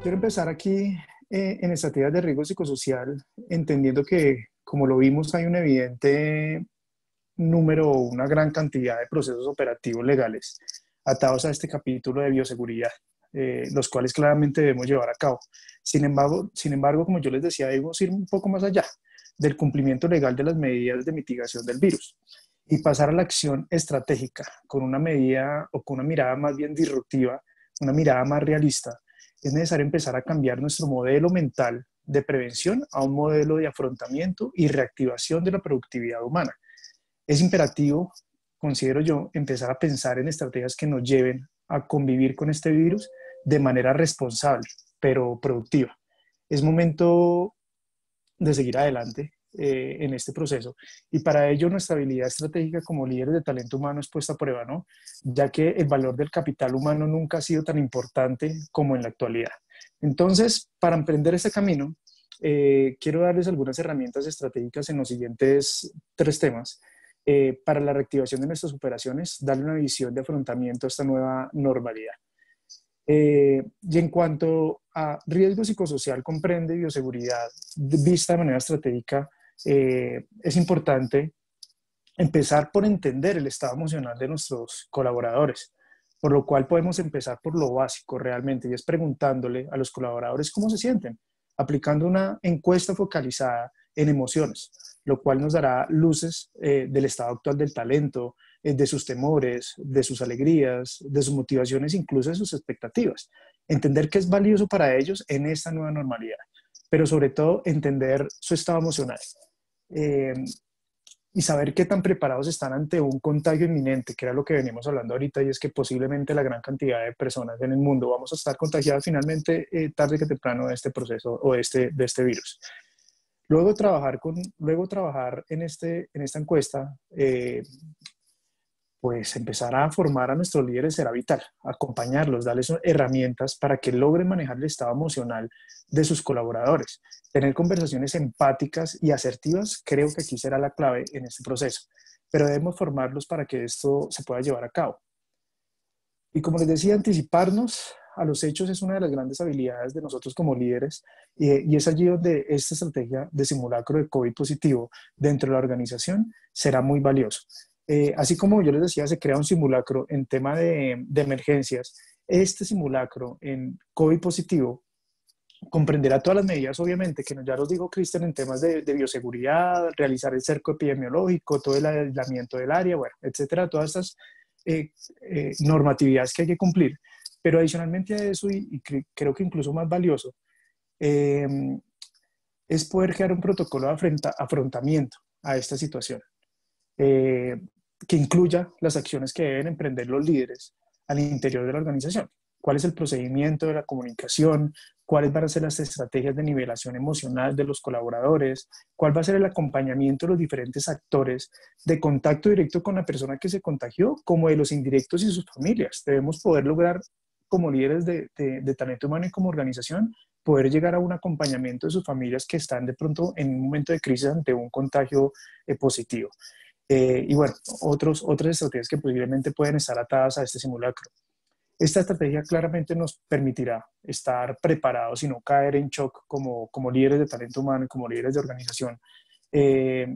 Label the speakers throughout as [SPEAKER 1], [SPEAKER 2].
[SPEAKER 1] Quiero empezar aquí en estrategias de riesgo psicosocial, entendiendo que, como lo vimos, hay un evidente número o una gran cantidad de procesos operativos legales atados a este capítulo de bioseguridad, los cuales claramente debemos llevar a cabo. Sin embargo, como yo les decía, debemos ir un poco más allá del cumplimiento legal de las medidas de mitigación del virus y pasar a la acción estratégica con una medida o con una mirada más bien disruptiva, una mirada más realista. Es necesario empezar a cambiar nuestro modelo mental de prevención a un modelo de afrontamiento y reactivación de la productividad humana. Es imperativo, considero yo, empezar a pensar en estrategias que nos lleven a convivir con este virus de manera responsable, pero productiva. Es momento de seguir adelante en este proceso. Y para ello nuestra habilidad estratégica como líderes de talento humano es puesta a prueba, ¿no? Ya que el valor del capital humano nunca ha sido tan importante como en la actualidad. Entonces, para emprender este camino, quiero darles algunas herramientas estratégicas en los siguientes tres temas. Para la reactivación de nuestras operaciones, darle una visión de afrontamiento a esta nueva normalidad. Y en cuanto a riesgo psicosocial, comprende bioseguridad vista de manera estratégica. Es importante empezar por entender el estado emocional de nuestros colaboradores, por lo cual podemos empezar por lo básico realmente, y es preguntándole a los colaboradores cómo se sienten, aplicando una encuesta focalizada en emociones, lo cual nos dará luces del estado actual del talento, de sus temores, de sus alegrías, de sus motivaciones, incluso de sus expectativas. Entender qué es valioso para ellos en esta nueva normalidad, pero sobre todo entender su estado emocional. Eh, y saber qué tan preparados están ante un contagio inminente, que era lo que venimos hablando ahorita, y es que posiblemente la gran cantidad de personas en el mundo vamos a estar contagiadas finalmente tarde que temprano de este proceso o de este virus. Luego trabajar en esta encuesta, pues empezar a formar a nuestros líderes será vital, acompañarlos, darles herramientas para que logren manejar el estado emocional de sus colaboradores. Tener conversaciones empáticas y asertivas creo que aquí será la clave en este proceso, pero debemos formarlos para que esto se pueda llevar a cabo. Y como les decía, anticiparnos a los hechos es una de las grandes habilidades de nosotros como líderes, y es allí donde esta estrategia de simulacro de COVID positivo dentro de la organización será muy valioso. Así como yo les decía, se crea un simulacro en tema de emergencias. Este simulacro en COVID positivo comprenderá todas las medidas, obviamente, que ya los dijo Cristian en temas de bioseguridad, realizar el cerco epidemiológico, todo el aislamiento del área, bueno, etcétera, todas estas normatividades que hay que cumplir. Pero adicionalmente a eso, creo que incluso más valioso, eh, es poder crear un protocolo de afrontamiento a esta situación, eh, que incluya las acciones que deben emprender los líderes al interior de la organización. ¿Cuál es el procedimiento de la comunicación? ¿Cuáles van a ser las estrategias de nivelación emocional de los colaboradores? ¿Cuál va a ser el acompañamiento de los diferentes actores de contacto directo con la persona que se contagió, como de los indirectos y sus familias? Debemos poder lograr, como líderes de talento humano y como organización, poder llegar a un acompañamiento de sus familias que están de pronto en un momento de crisis ante un contagio positivo. Y bueno, otras estrategias que posiblemente pueden estar atadas a este simulacro. Esta estrategia claramente nos permitirá estar preparados y no caer en shock como líderes de talento humano y como líderes de organización. Eh,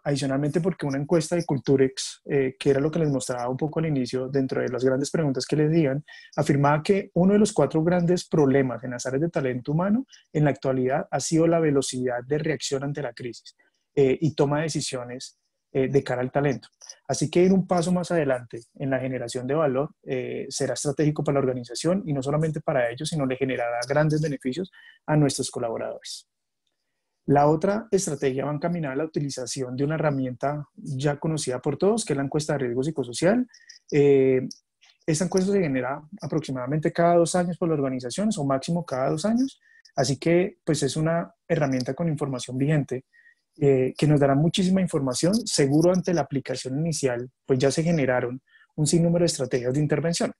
[SPEAKER 1] Adicionalmente, porque una encuesta de Culturex, que era lo que les mostraba un poco al inicio, dentro de las grandes preguntas que les digan, afirmaba que uno de los 4 grandes problemas en las áreas de talento humano en la actualidad ha sido la velocidad de reacción ante la crisis y toma de decisiones de cara al talento. Así que ir un paso más adelante en la generación de valor será estratégico para la organización, y no solamente para ellos, sino le generará grandes beneficios a nuestros colaboradores. La otra estrategia va encaminada a la utilización de una herramienta ya conocida por todos, que es la encuesta de riesgo psicosocial. Eh, Esta encuesta se genera aproximadamente cada 2 años por las organizaciones, o máximo cada 2 años. Así que pues es una herramienta con información vigente, que nos dará muchísima información. Seguro ante la aplicación inicial, pues ya se generaron un sinnúmero de estrategias de intervención.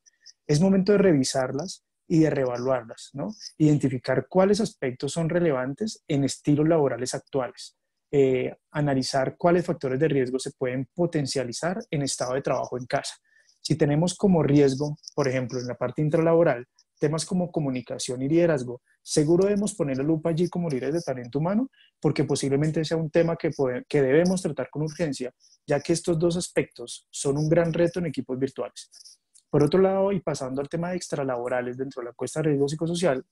[SPEAKER 1] Es momento de revisarlas y de reevaluarlas, ¿no? Identificar cuáles aspectos son relevantes en estilos laborales actuales. Analizar cuáles factores de riesgo se pueden potencializar en estado de trabajo en casa. Si tenemos como riesgo, por ejemplo, en la parte intralaboral, temas como comunicación y liderazgo, seguro debemos poner la lupa allí como líderes de talento humano, porque posiblemente sea un tema que debemos tratar con urgencia, ya que estos dos aspectos son un gran reto en equipos virtuales. Por otro lado, y pasando al tema de extralaborales dentro de la encuesta de riesgo psicosocial,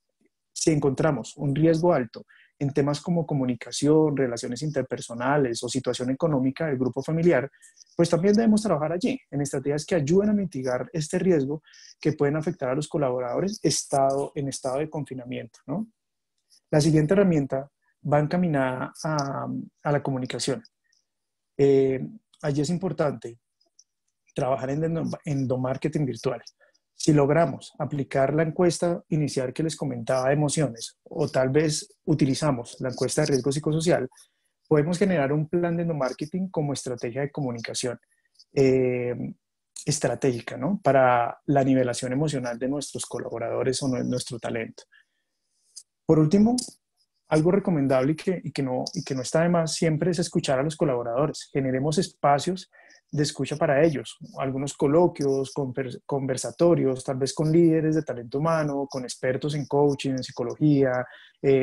[SPEAKER 1] si encontramos un riesgo alto en temas como comunicación, relaciones interpersonales o situación económica del grupo familiar, pues también debemos trabajar allí, en estrategias que ayuden a mitigar este riesgo que pueden afectar a los colaboradores en estado de confinamiento, ¿no? La siguiente herramienta va encaminada a la comunicación. Allí es importante trabajar en endomarketing virtual. Si logramos aplicar la encuesta inicial que les comentaba de emociones, o tal vez utilizamos la encuesta de riesgo psicosocial, podemos generar un plan de endomarketing como estrategia de comunicación eh, estratégica, ¿no? Para la nivelación emocional de nuestros colaboradores o nuestro talento. Por último, algo recomendable y que no está de más siempre es escuchar a los colaboradores. Generemos espacios de escucha para ellos, algunos coloquios, conversatorios, tal vez con líderes de talento humano, con expertos en coaching, en psicología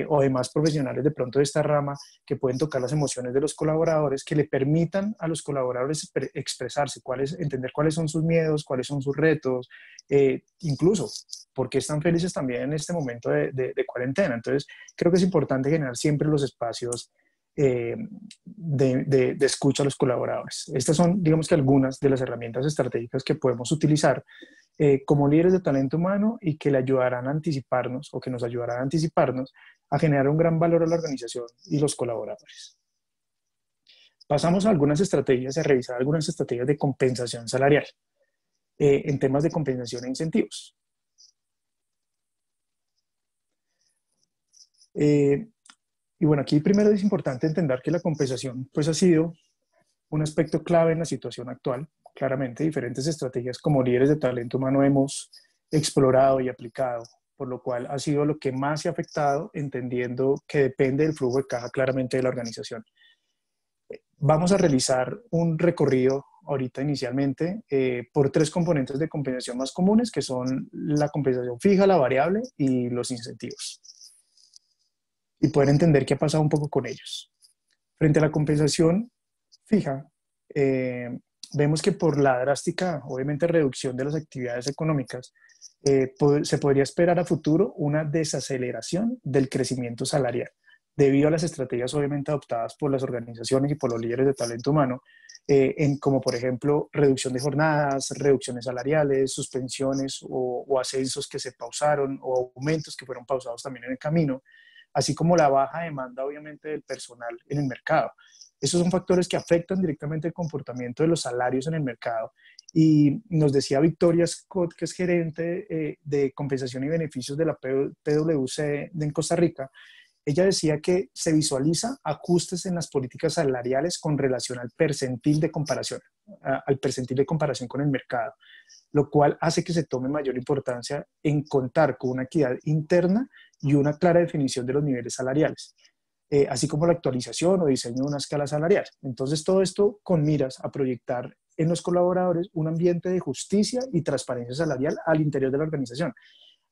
[SPEAKER 1] o demás profesionales de pronto de esta rama que pueden tocar las emociones de los colaboradores, que le permitan a los colaboradores expresarse, entender cuáles son sus miedos, cuáles son sus retos, incluso por qué están felices también en este momento de cuarentena. Entonces, creo que es importante generar siempre los espacios de escucha a los colaboradores. Estas son, digamos que algunas de las herramientas estratégicas que podemos utilizar como líderes de talento humano y que le ayudarán a anticiparnos o que nos ayudarán a anticiparnos a generar un gran valor a la organización y los colaboradores. Pasamos a algunas estrategias, a revisar algunas estrategias de compensación salarial en temas de compensación e incentivos. Y bueno, aquí primero es importante entender que la compensación pues ha sido un aspecto clave en la situación actual. Claramente, diferentes estrategias como líderes de talento humano hemos explorado y aplicado, por lo cual ha sido lo que más se ha afectado, entendiendo que depende del flujo de caja claramente de la organización. Vamos a realizar un recorrido ahorita inicialmente por tres componentes de compensación más comunes, que son la compensación fija, la variable y los incentivos, y poder entender qué ha pasado un poco con ellos. Frente a la compensación fija, vemos que por la drástica, obviamente, reducción de las actividades económicas, se podría esperar a futuro una desaceleración del crecimiento salarial, debido a las estrategias obviamente adoptadas por las organizaciones y por los líderes de talento humano, como por ejemplo reducción de jornadas, reducciones salariales, suspensiones o ascensos que se pausaron o aumentos que fueron pausados también en el camino, así como la baja demanda obviamente del personal en el mercado. Esos son factores que afectan directamente el comportamiento de los salarios en el mercado. Y nos decía Victoria Scott, que es gerente de compensación y beneficios de la PwC en Costa Rica. Ella decía que se visualiza ajustes en las políticas salariales con relación al percentil de comparación, al percentil de comparación con el mercado, lo cual hace que se tome mayor importancia en contar con una equidad interna y una clara definición de los niveles salariales, así como la actualización o diseño de una escala salarial. Entonces, todo esto con miras a proyectar en los colaboradores un ambiente de justicia y transparencia salarial al interior de la organización.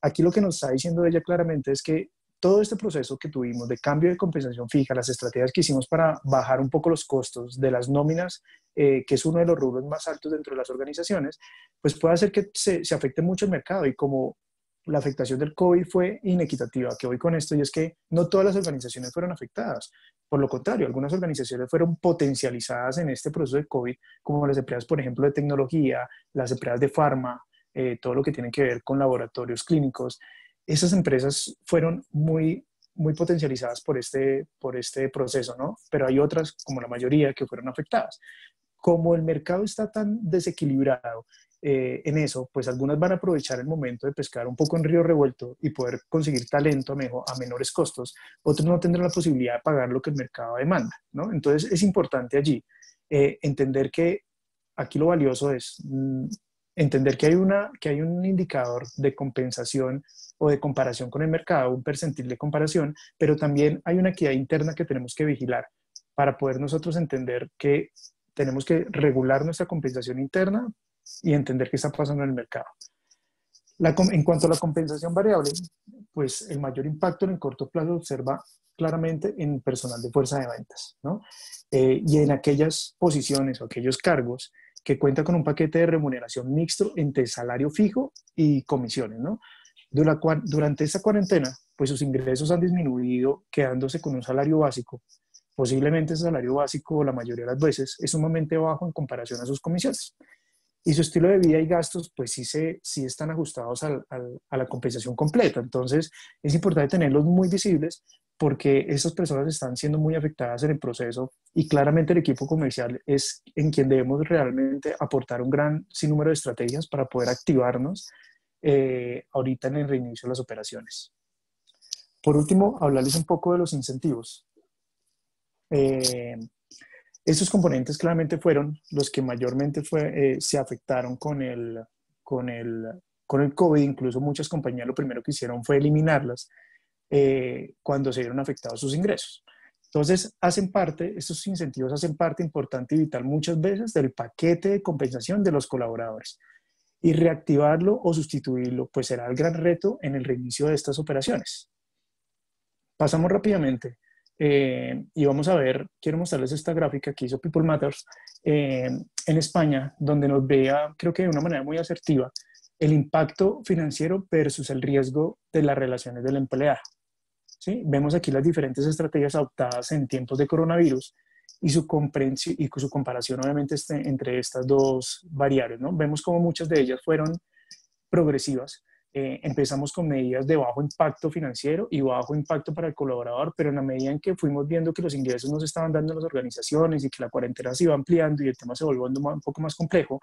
[SPEAKER 1] Aquí lo que nos está diciendo ella claramente es que todo este proceso que tuvimos de cambio de compensación fija, las estrategias que hicimos para bajar un poco los costos de las nóminas, que es uno de los rubros más altos dentro de las organizaciones, pues puede hacer que se afecte mucho el mercado. Y como la afectación del COVID fue inequitativa, que voy con esto, y es que no todas las organizaciones fueron afectadas. Por lo contrario, algunas organizaciones fueron potencializadas en este proceso de COVID, como las empresas, por ejemplo, de tecnología, las empresas de farma, todo lo que tiene que ver con laboratorios clínicos. Esas empresas fueron muy potencializadas por este proceso, ¿no? Pero hay otras, como la mayoría, que fueron afectadas. Como el mercado está tan desequilibrado en eso, pues algunas van a aprovechar el momento de pescar un poco en río revuelto y poder conseguir talento a menores costos. Otros no tendrán la posibilidad de pagar lo que el mercado demanda, ¿no? Entonces es importante allí entender que aquí lo valioso es entender que hay un indicador de compensación o de comparación con el mercado, un percentil de comparación, pero también hay una equidad interna que tenemos que vigilar para poder nosotros entender que tenemos que regular nuestra compensación interna y entender qué está pasando en el mercado. En cuanto a la compensación variable, pues el mayor impacto en el corto plazo se observa claramente en personal de fuerza de ventas, ¿no? Y en aquellas posiciones o aquellos cargos que cuentan con un paquete de remuneración mixto entre salario fijo y comisiones, ¿no? Durante esta cuarentena, pues sus ingresos han disminuido quedándose con un salario básico. Posiblemente ese salario básico, la mayoría de las veces, es sumamente bajo en comparación a sus comisiones. Y su estilo de vida y gastos, pues sí están ajustados a la compensación completa. Entonces, es importante tenerlos muy visibles porque esas personas están siendo muy afectadas en el proceso y claramente el equipo comercial es en quien debemos realmente aportar un gran sinnúmero de estrategias para poder activarnos ahorita en el reinicio de las operaciones. Por último, hablarles un poco de los incentivos. Eh, Estos componentes claramente fueron los que mayormente se afectaron con el, con el COVID. Incluso muchas compañías lo primero que hicieron fue eliminarlas cuando se vieron afectados sus ingresos. Entonces, estos incentivos hacen parte importante y vital muchas veces del paquete de compensación de los colaboradores. Y reactivarlo o sustituirlo, pues será el gran reto en el reinicio de estas operaciones. Pasamos rápidamente y vamos a ver, quiero mostrarles esta gráfica que hizo People Matters en España, donde nos vea, creo que de una manera muy asertiva, el impacto financiero versus el riesgo de las relaciones del empleado. ¿Sí? Vemos aquí las diferentes estrategias adoptadas en tiempos de coronavirus y su comparación obviamente entre estas dos variables, ¿no? Vemos como muchas de ellas fueron progresivas. Empezamos con medidas de bajo impacto financiero y bajo impacto para el colaborador, pero en la medida en que fuimos viendo que los ingresos no se estaban dando en las organizaciones y que la cuarentena se iba ampliando y el tema se volvió un poco más complejo,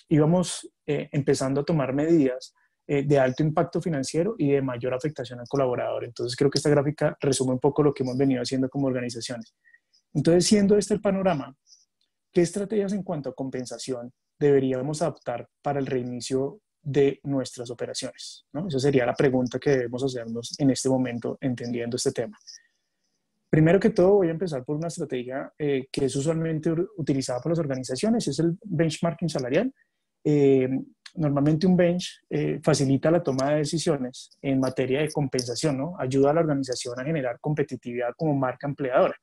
[SPEAKER 1] íbamos empezando a tomar medidas de alto impacto financiero y de mayor afectación al colaborador. Entonces creo que esta gráfica resume un poco lo que hemos venido haciendo como organizaciones. Entonces, siendo este el panorama, ¿qué estrategias en cuanto a compensación deberíamos adoptar para el reinicio de nuestras operaciones? ¿No? Esa sería la pregunta que debemos hacernos en este momento, entendiendo este tema. Primero que todo, voy a empezar por una estrategia que es usualmente utilizada por las organizaciones, es el benchmarking salarial. Normalmente un bench facilita la toma de decisiones en materia de compensación, ¿no? Ayuda a la organización a generar competitividad como marca empleadora.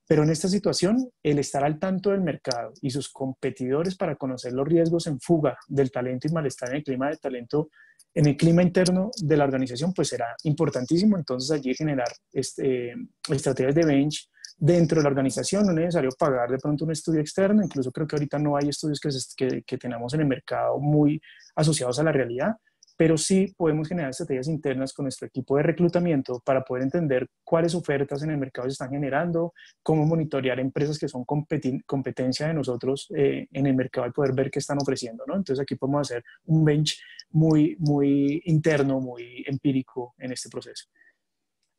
[SPEAKER 1] Pero en esta situación, el estar al tanto del mercado y sus competidores para conocer los riesgos en fuga del talento y malestar en el clima de talento, en el clima interno de la organización, pues será importantísimo. Entonces allí generar estrategias de bench dentro de la organización. No es necesario pagar de pronto un estudio externo. Incluso creo que ahorita no hay estudios que tenemos en el mercado muy asociados a la realidad, pero sí podemos generar estrategias internas con nuestro equipo de reclutamiento para poder entender cuáles ofertas en el mercado se están generando, cómo monitorear empresas que son competencia de nosotros en el mercado y poder ver qué están ofreciendo, ¿no? Entonces aquí podemos hacer un bench muy interno, muy empírico en este proceso.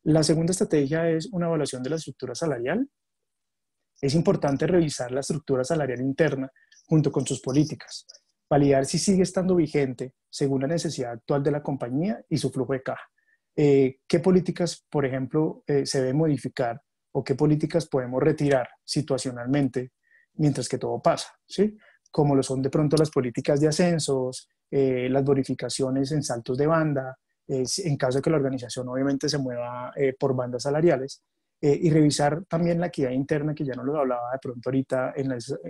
[SPEAKER 1] La segunda estrategia es una evaluación de la estructura salarial. Es importante revisar la estructura salarial interna junto con sus políticas, validar si sigue estando vigente según la necesidad actual de la compañía y su flujo de caja. ¿Qué políticas, por ejemplo, se deben modificar o qué políticas podemos retirar situacionalmente mientras que todo pasa? ¿Sí? Como lo son de pronto las políticas de ascensos, las bonificaciones en saltos de banda, en caso de que la organización obviamente se mueva por bandas salariales. Y revisar también la equidad interna, que ya no lo hablaba de pronto ahorita,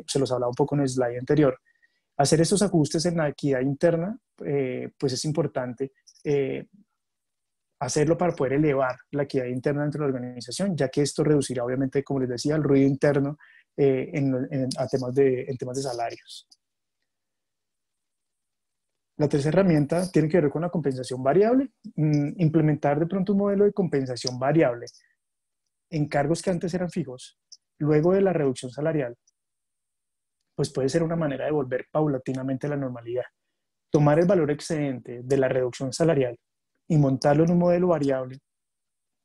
[SPEAKER 1] se los hablaba un poco en el slide anterior. Hacer estos ajustes en la equidad interna, pues es importante hacerlo para poder elevar la equidad interna dentro de la organización, ya que esto reducirá, obviamente, como les decía, el ruido interno en temas de salarios. La tercera herramienta tiene que ver con la compensación variable. Implementar de pronto un modelo de compensación variable en cargos que antes eran fijos, luego de la reducción salarial, pues puede ser una manera de volver paulatinamente a la normalidad. Tomar el valor excedente de la reducción salarial y montarlo en un modelo variable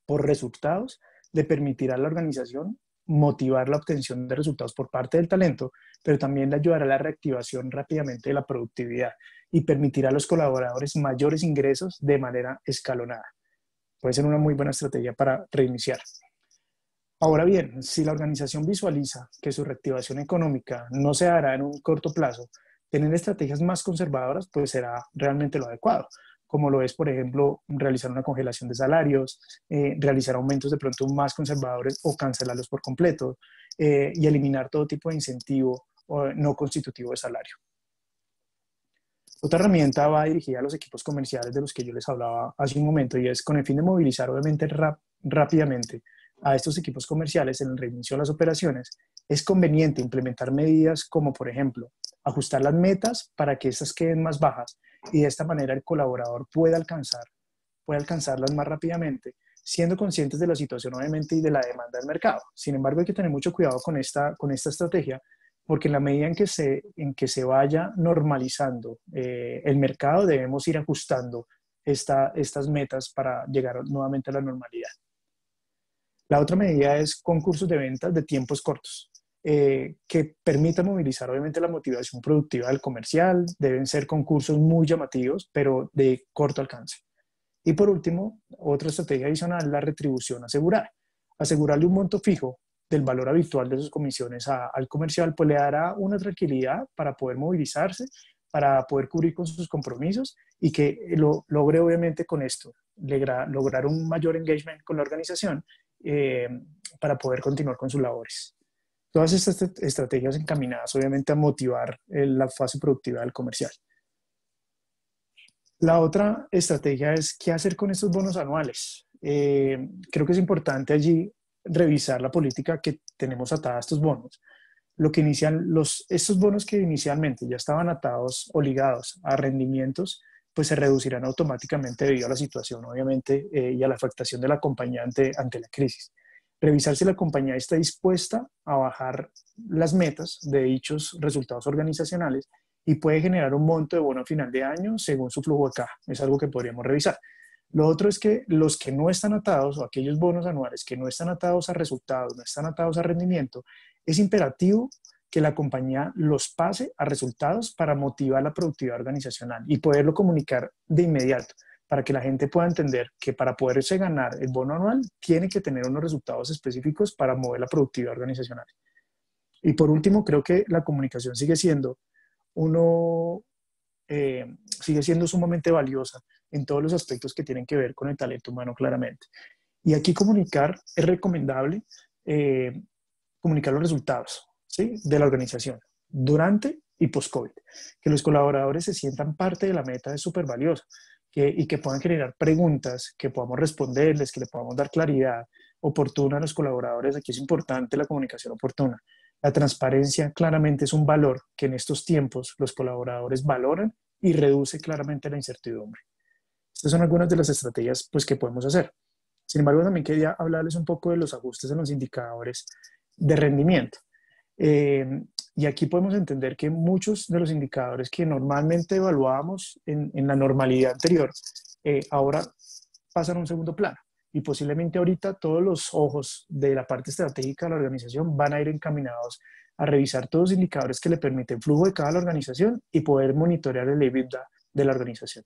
[SPEAKER 1] por resultados le permitirá a la organización motivar la obtención de resultados por parte del talento, pero también le ayudará a la reactivación rápidamente de la productividad y permitirá a los colaboradores mayores ingresos de manera escalonada. Puede ser una muy buena estrategia para reiniciar. Ahora bien, si la organización visualiza que su reactivación económica no se dará en un corto plazo, Tener estrategias más conservadoras pues será realmente lo adecuado, como lo es, por ejemplo, realizar una congelación de salarios, realizar aumentos de pronto más conservadores o cancelarlos por completo, y eliminar todo tipo de incentivo no constitutivo de salario. Otra herramienta va dirigida a los equipos comerciales de los que yo les hablaba hace un momento, y es con el fin de movilizar obviamente rápidamente a estos equipos comerciales en el reinicio de las operaciones. Es conveniente implementar medidas como, por ejemplo, ajustar las metas para que estas queden más bajas y de esta manera el colaborador pueda alcanzarlas más rápidamente, siendo conscientes de la situación obviamente y de la demanda del mercado. Sin embargo, hay que tener mucho cuidado con esta estrategia, porque en la medida en que se vaya normalizando el mercado, debemos ir ajustando estas metas para llegar nuevamente a la normalidad. La otra medida es concursos de ventas de tiempos cortos, que permitan movilizar obviamente la motivación productiva del comercial. Deben ser concursos muy llamativos, pero de corto alcance. Y por último, otra estrategia adicional, la retribución asegurada. Asegurarle un monto fijo del valor habitual de sus comisiones al comercial, pues le dará una tranquilidad para poder movilizarse, para poder cubrir con sus compromisos y que logre obviamente con esto lograr un mayor engagement con la organización, eh, para poder continuar con sus labores. Todas estas estrategias encaminadas obviamente a motivar la fase productiva del comercial. La otra estrategia es qué hacer con estos bonos anuales. Creo que es importante allí revisar la política que tenemos atada a estos bonos. Estos bonos que inicialmente ya estaban atados o ligados a rendimientos, pues se reducirán automáticamente debido a la situación, obviamente, y a la afectación de la compañía ante la crisis. Revisar si la compañía está dispuesta a bajar las metas de dichos resultados organizacionales y puede generar un monto de bono a final de año según su flujo de caja. Es algo que podríamos revisar. Lo otro es que los que no están atados, o aquellos bonos anuales que no están atados a resultados, no están atados a rendimiento, es imperativo que la compañía los pase a resultados para motivar la productividad organizacional y poderlo comunicar de inmediato, para que la gente pueda entender que para poderse ganar el bono anual tiene que tener unos resultados específicos para mover la productividad organizacional. Y por último, creo que la comunicación uno, sigue siendo sumamente valiosa en todos los aspectos que tienen que ver con el talento humano, claramente. Y aquí es recomendable comunicar los resultados, ¿sí?, de la organización durante y post-COVID. Que los colaboradores se sientan parte de la meta es súper valioso, y que puedan generar preguntas, que podamos responderles, que le podamos dar claridad oportuna a los colaboradores. Aquí es importante la comunicación oportuna. La transparencia claramente es un valor que en estos tiempos los colaboradores valoran y reduce claramente la incertidumbre. Estas son algunas de las estrategias pues, que podemos hacer. Sin embargo, también quería hablarles un poco de los ajustes en los indicadores de rendimiento. Y aquí podemos entender que muchos de los indicadores que normalmente evaluábamos en la normalidad anterior, ahora pasan a un segundo plano. Y posiblemente ahorita todos los ojos de la parte estratégica de la organización van a ir encaminados a revisar todos los indicadores que le permiten flujo de caja a la organización y poder monitorear el EBITDA de la organización.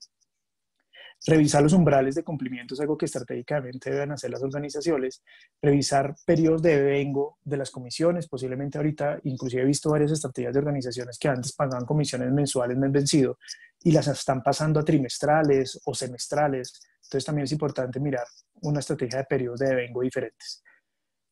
[SPEAKER 1] Revisar los umbrales de cumplimiento es algo que estratégicamente deben hacer las organizaciones. Revisar periodos de devengo de las comisiones. Posiblemente ahorita, inclusive he visto varias estrategias de organizaciones que antes pagaban comisiones mensuales, mes vencido, y las están pasando a trimestrales o semestrales. Entonces también es importante mirar una estrategia de periodos de devengo diferentes.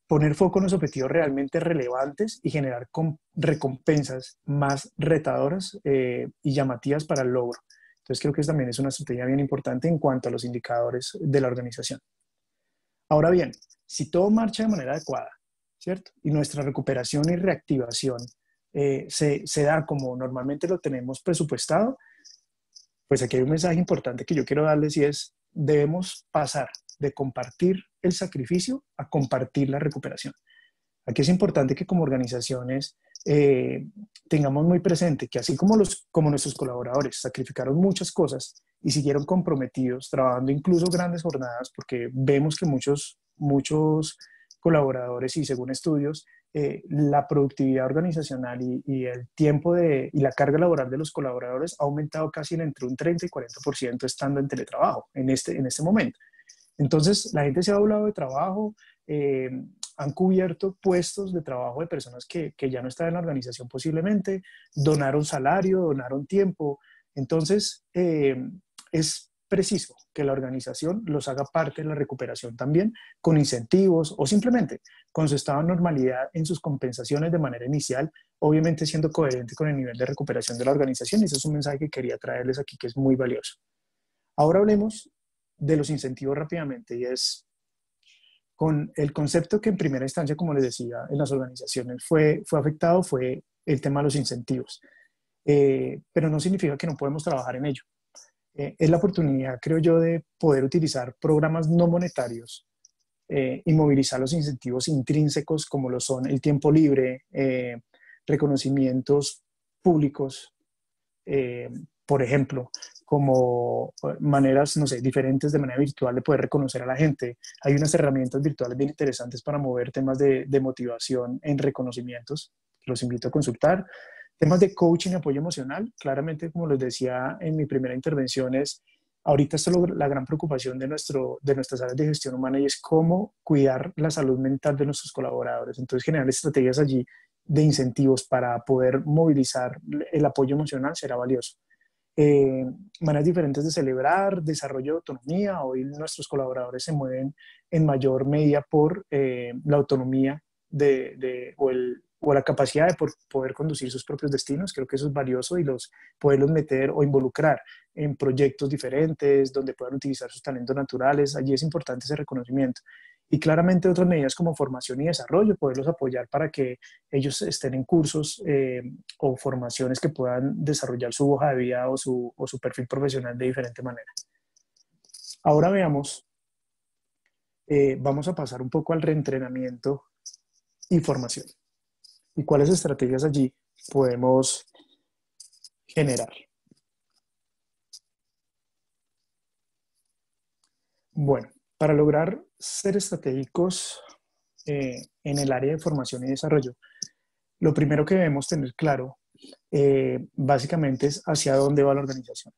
[SPEAKER 1] Poner foco en los objetivos realmente relevantes y generar recompensas más retadoras y llamativas para el logro. Entonces creo que también es una estrategia bien importante en cuanto a los indicadores de la organización. Ahora bien, si todo marcha de manera adecuada, ¿cierto?, y nuestra recuperación y reactivación se da como normalmente lo tenemos presupuestado, pues aquí hay un mensaje importante que yo quiero darles, y es: debemos pasar de compartir el sacrificio a compartir la recuperación. Aquí es importante que como organizaciones tengamos muy presente que así como nuestros colaboradores sacrificaron muchas cosas y siguieron comprometidos, trabajando incluso grandes jornadas, porque vemos que muchos colaboradores, y según estudios, la productividad organizacional y el tiempo y la carga laboral de los colaboradores ha aumentado casi entre un 30 y 40% estando en teletrabajo en este momento. Entonces, la gente se ha doblado de trabajo, han cubierto puestos de trabajo de personas que ya no estaban en la organización posiblemente, donaron salario, donaron tiempo. Entonces, es preciso que la organización los haga parte de la recuperación también, con incentivos o simplemente con su estado de normalidad en sus compensaciones de manera inicial, obviamente siendo coherente con el nivel de recuperación de la organización. Y ese es un mensaje que quería traerles aquí que es muy valioso. Ahora hablemos de los incentivos rápidamente, y es con el concepto que en primera instancia, como les decía, en las organizaciones fue afectado, fue el tema de los incentivos. Pero no significa que no podemos trabajar en ello. Es la oportunidad, creo yo, de poder utilizar programas no monetarios y movilizar los incentivos intrínsecos como lo son el tiempo libre, reconocimientos públicos, eh, por ejemplo, como maneras, no sé, diferentes de manera virtual de poder reconocer a la gente. Hay unas herramientas virtuales bien interesantes para mover temas de motivación en reconocimientos, los invito a consultar. Temas de coaching y apoyo emocional, claramente, como les decía en mi primera intervención, ahorita esto es la gran preocupación de nuestras áreas de gestión humana, y es cómo cuidar la salud mental de nuestros colaboradores. Entonces, generar estrategias allí de incentivos para poder movilizar el apoyo emocional será valioso. Eh, Maneras diferentes de celebrar, desarrollo de autonomía. Hoy nuestros colaboradores se mueven en mayor medida por la autonomía o la capacidad de poder conducir sus propios destinos. Creo que eso es valioso, y poderlos meter o involucrar en proyectos diferentes donde puedan utilizar sus talentos naturales. Allí es importante ese reconocimiento. Y claramente otras medidas como formación y desarrollo, poderlos apoyar para que ellos estén en cursos o formaciones que puedan desarrollar su hoja de vida o su perfil profesional de diferente manera. Ahora veamos, vamos a pasar un poco al reentrenamiento y formación. ¿Y cuáles estrategias allí podemos generar? Bueno, para lograr ser estratégicos en el área de formación y desarrollo, lo primero que debemos tener claro básicamente es hacia dónde va la organización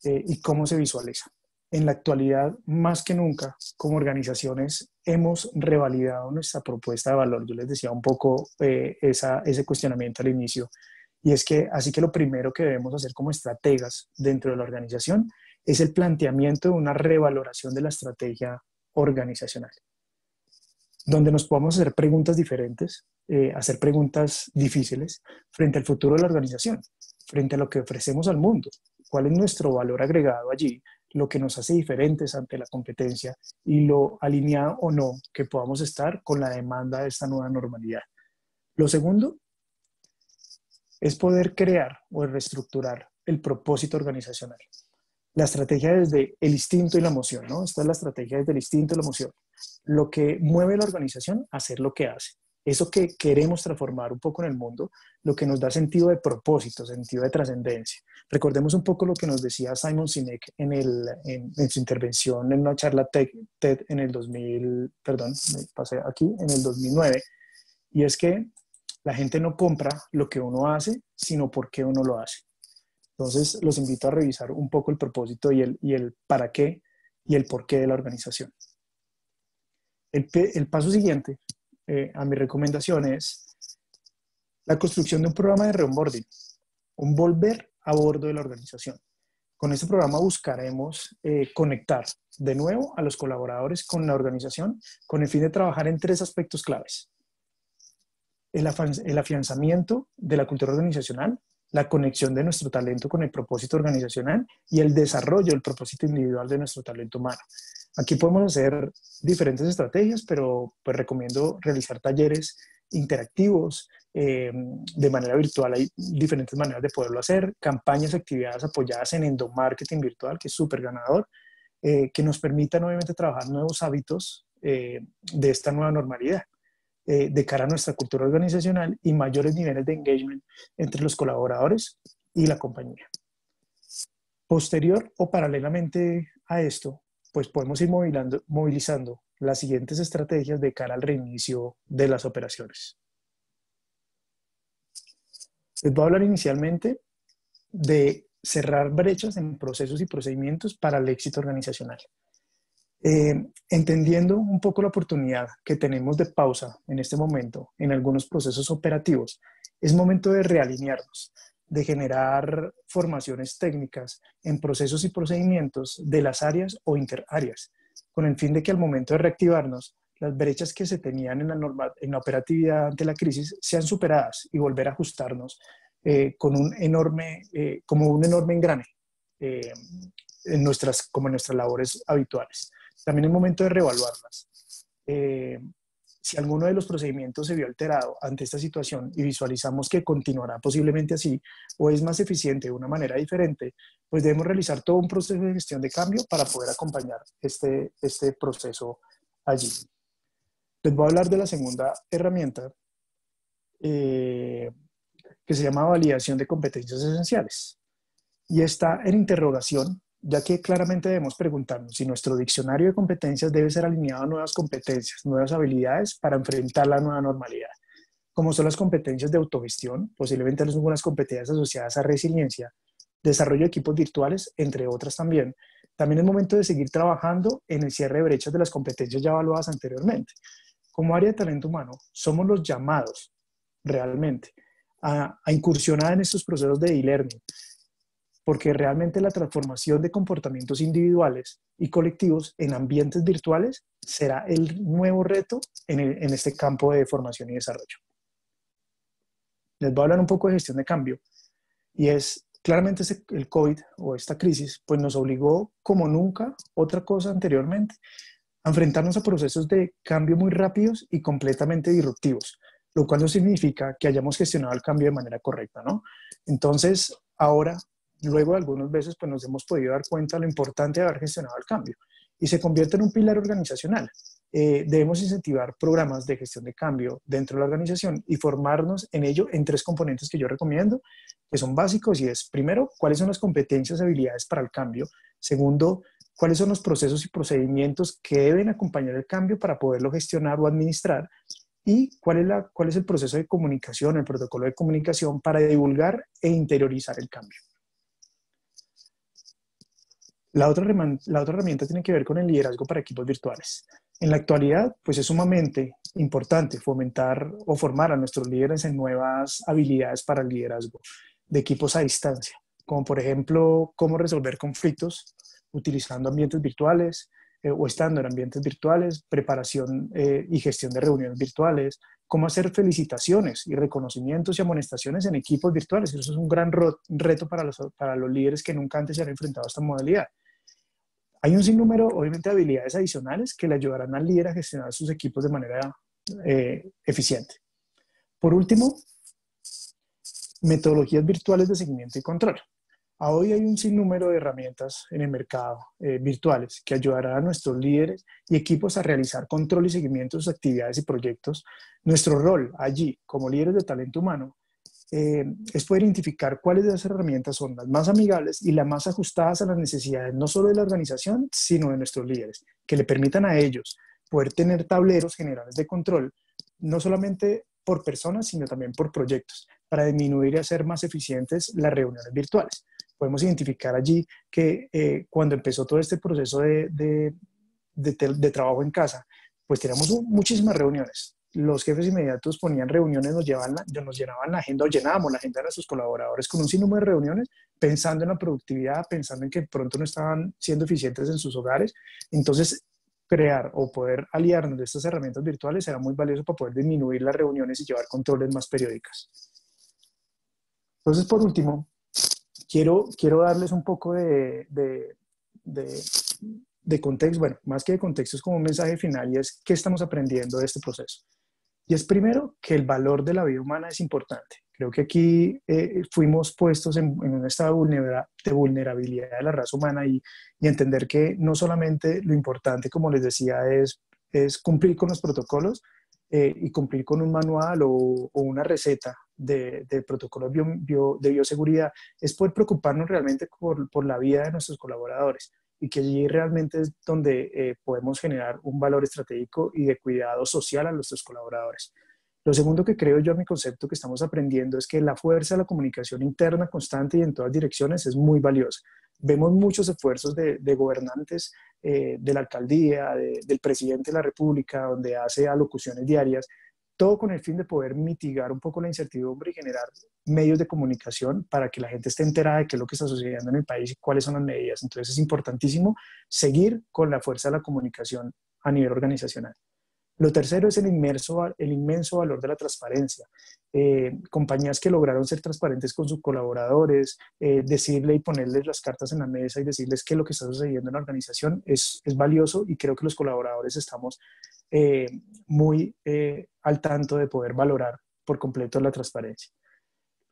[SPEAKER 1] y cómo se visualiza. En la actualidad, más que nunca, como organizaciones, hemos revalidado nuestra propuesta de valor. Yo les decía un poco ese cuestionamiento al inicio, y es que así que lo primero que debemos hacer como estrategas dentro de la organización es el planteamiento de una revaloración de la estrategia organizacional, donde nos podamos hacer preguntas diferentes, hacer preguntas difíciles frente al futuro de la organización, frente a lo que ofrecemos al mundo, cuál es nuestro valor agregado allí, lo que nos hace diferentes ante la competencia y lo alineado o no que podamos estar con la demanda de esta nueva normalidad. Lo segundo es poder crear o reestructurar el propósito organizacional. La estrategia desde el instinto y la emoción, ¿no? Esta es la estrategia desde el instinto y la emoción. Lo que mueve la organización a hacer lo que hace. Eso que queremos transformar un poco en el mundo, lo que nos da sentido de propósito, sentido de trascendencia. Recordemos un poco lo que nos decía Simon Sinek en su intervención en una charla TED en el 2000, perdón, me pasé aquí, en el 2009, y es que la gente no compra lo que uno hace, sino por qué uno lo hace. Entonces, los invito a revisar un poco el propósito y el para qué y el por qué de la organización. El paso siguiente a mi recomendación es la construcción de un programa de reonboarding, un volver a bordo de la organización. Con este programa buscaremos conectar de nuevo a los colaboradores con la organización con el fin de trabajar en tres aspectos claves: el afianzamiento de la cultura organizacional, la conexión de nuestro talento con el propósito organizacional y el desarrollo del propósito individual de nuestro talento humano. Aquí podemos hacer diferentes estrategias, pero pues recomiendo realizar talleres interactivos de manera virtual. Hay diferentes maneras de poderlo hacer, campañas, actividades apoyadas en endomarketing virtual, que es súper ganador, que nos permitan obviamente trabajar nuevos hábitos de esta nueva normalidad de cara a nuestra cultura organizacional y mayores niveles de engagement entre los colaboradores y la compañía. Posterior o paralelamente a esto, pues podemos ir movilizando las siguientes estrategias de cara al reinicio de las operaciones. Les voy a hablar inicialmente de cerrar brechas en procesos y procedimientos para el éxito organizacional. Entendiendo un poco la oportunidad que tenemos de pausa en este momento en algunos procesos operativos, es momento de realinearnos, de generar formaciones técnicas en procesos y procedimientos de las áreas o interáreas, con el fin de que al momento de reactivarnos, las brechas que se tenían en la operatividad ante la crisis sean superadas y volver a ajustarnos como un enorme engrane eh, como en nuestras labores habituales. También es momento de reevaluarlas. Eh, si alguno de los procedimientos se vio alterado ante esta situación y visualizamos que continuará posiblemente así o es más eficiente de una manera diferente, pues debemos realizar todo un proceso de gestión de cambio para poder acompañar este proceso allí. Les voy a hablar de la segunda herramienta eh, que se llama validación de competencias esenciales. Y está en interrogación, ya que claramente debemos preguntarnos si nuestro diccionario de competencias debe ser alineado a nuevas competencias, nuevas habilidades para enfrentar la nueva normalidad, como son las competencias de autogestión, posiblemente algunas competencias asociadas a resiliencia, desarrollo de equipos virtuales, entre otras también. También es momento de seguir trabajando en el cierre de brechas de las competencias ya evaluadas anteriormente. Como área de talento humano, somos los llamados realmente a incursionar en estos procesos de e-learning, porque realmente la transformación de comportamientos individuales y colectivos en ambientes virtuales será el nuevo reto en este campo de formación y desarrollo. Les voy a hablar un poco de gestión de cambio, y es claramente el COVID o esta crisis pues nos obligó como nunca otra cosa anteriormente a enfrentarnos a procesos de cambio muy rápidos y completamente disruptivos, lo cual no significa que hayamos gestionado el cambio de manera correcta, ¿no? Entonces, ahora, luego de algunas veces, pues nos hemos podido dar cuenta de lo importante de haber gestionado el cambio y se convierte en un pilar organizacional. Debemos incentivar programas de gestión de cambio dentro de la organización y formarnos en ello en 3 componentes que yo recomiendo, que son básicos, y es, primero, cuáles son las competencias y habilidades para el cambio. Segundo, cuáles son los procesos y procedimientos que deben acompañar el cambio para poderlo gestionar o administrar, y cuál es el proceso de comunicación, el protocolo de comunicación para divulgar e interiorizar el cambio. La otra herramienta tiene que ver con el liderazgo para equipos virtuales. En la actualidad, pues es sumamente importante fomentar o formar a nuestros líderes en nuevas habilidades para el liderazgo de equipos a distancia, como por ejemplo, cómo resolver conflictos utilizando ambientes virtuales o estando en ambientes virtuales, preparación y gestión de reuniones virtuales, cómo hacer felicitaciones y reconocimientos y amonestaciones en equipos virtuales. Eso es un gran reto para los líderes que nunca antes se han enfrentado a esta modalidad. Hay un sinnúmero, obviamente, de habilidades adicionales que le ayudarán al líder a gestionar sus equipos de manera eficiente. Por último, metodologías virtuales de seguimiento y control. Hoy hay un sinnúmero de herramientas en el mercado virtuales que ayudarán a nuestros líderes y equipos a realizar control y seguimiento de sus actividades y proyectos. Nuestro rol allí, como líderes de talento humano, es poder identificar cuáles de esas herramientas son las más amigables y las más ajustadas a las necesidades no solo de la organización, sino de nuestros líderes, que le permitan a ellos poder tener tableros generales de control, no solamente por personas, sino también por proyectos, para disminuir y hacer más eficientes las reuniones virtuales. Podemos identificar allí que cuando empezó todo este proceso de trabajo en casa, pues teníamos muchísimas reuniones. Los jefes inmediatos ponían reuniones, nos llenaban la agenda o llenábamos la agenda de nuestros colaboradores con un sinnúmero de reuniones, pensando en la productividad, pensando en que pronto no estaban siendo eficientes en sus hogares. Entonces, crear o poder aliarnos de estas herramientas virtuales será muy valioso para poder disminuir las reuniones y llevar controles más periódicas. Entonces, por último, quiero darles un poco de contexto, bueno, más que de contexto, es como un mensaje final, y es qué estamos aprendiendo de este proceso. Y es primero que el valor de la vida humana es importante. Creo que aquí fuimos puestos en un estado de vulnerabilidad de la raza humana, y entender que no solamente lo importante, como les decía, es cumplir con los protocolos y cumplir con un manual o una receta de protocolos de bioseguridad, es poder preocuparnos realmente por la vida de nuestros colaboradores, y que allí realmente es donde podemos generar un valor estratégico y de cuidado social a nuestros colaboradores. Lo segundo que creo yo, mi concepto que estamos aprendiendo, es que la fuerza de la comunicación interna constante y en todas direcciones es muy valiosa. Vemos muchos esfuerzos de gobernantes, de la alcaldía, del presidente de la República, donde hace alocuciones diarias, todo con el fin de poder mitigar un poco la incertidumbre y generar medios de comunicación para que la gente esté enterada de qué es lo que está sucediendo en el país y cuáles son las medidas. Entonces es importantísimo seguir con la fuerza de la comunicación a nivel organizacional. Lo tercero es el inmenso valor de la transparencia. Compañías que lograron ser transparentes con sus colaboradores, decirle y ponerles las cartas en la mesa y decirles qué es lo que está sucediendo en la organización es valioso, y creo que los colaboradores estamos eh, muy al tanto de poder valorar por completo la transparencia.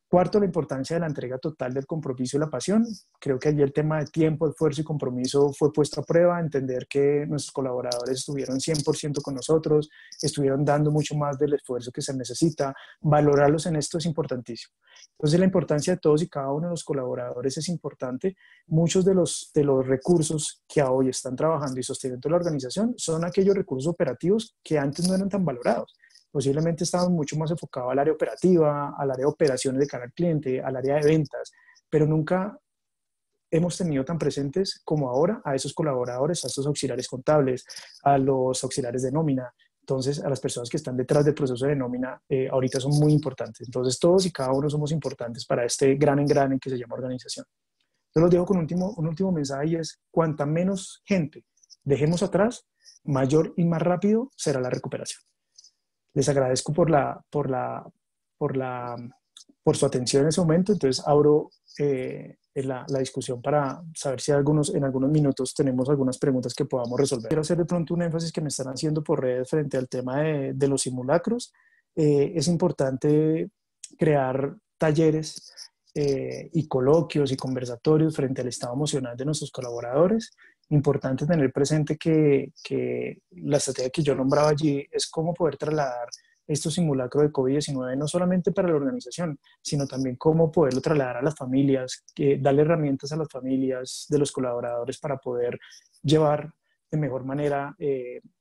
[SPEAKER 1] Cuarto, la importancia de la entrega total del compromiso y la pasión. Creo que allí el tema de tiempo, esfuerzo y compromiso fue puesto a prueba, entender que nuestros colaboradores estuvieron 100% con nosotros, estuvieron dando mucho más del esfuerzo que se necesita. Valorarlos en esto es importantísimo. Entonces, la importancia de todos y cada uno de los colaboradores es importante. Muchos de los recursos que hoy están trabajando y sosteniendo la organización son aquellos recursos operativos que antes no eran tan valorados. Posiblemente estábamos mucho más enfocados al área operativa, al área de operaciones de cara al cliente, al área de ventas, pero nunca hemos tenido tan presentes como ahora a esos colaboradores, a esos auxiliares contables, a los auxiliares de nómina. Entonces, a las personas que están detrás del proceso de nómina, ahorita son muy importantes. Entonces, todos y cada uno somos importantes para este gran engrane que se llama organización. Yo los dejo con un último mensaje, y es: cuanta menos gente dejemos atrás, mayor y más rápido será la recuperación. Les agradezco por su atención en ese momento. Entonces abro la discusión para saber si en algunos minutos tenemos algunas preguntas que podamos resolver. Quiero hacer de pronto un énfasis que me están haciendo por redes frente al tema de los simulacros. Es importante crear talleres y coloquios y conversatorios frente al estado emocional de nuestros colaboradores. Importante tener presente que la estrategia que yo nombraba allí es cómo poder trasladar estos simulacros de COVID-19 no solamente para la organización, sino también cómo poderlo trasladar a las familias, darle herramientas a las familias de los colaboradores para poder llevar de mejor manera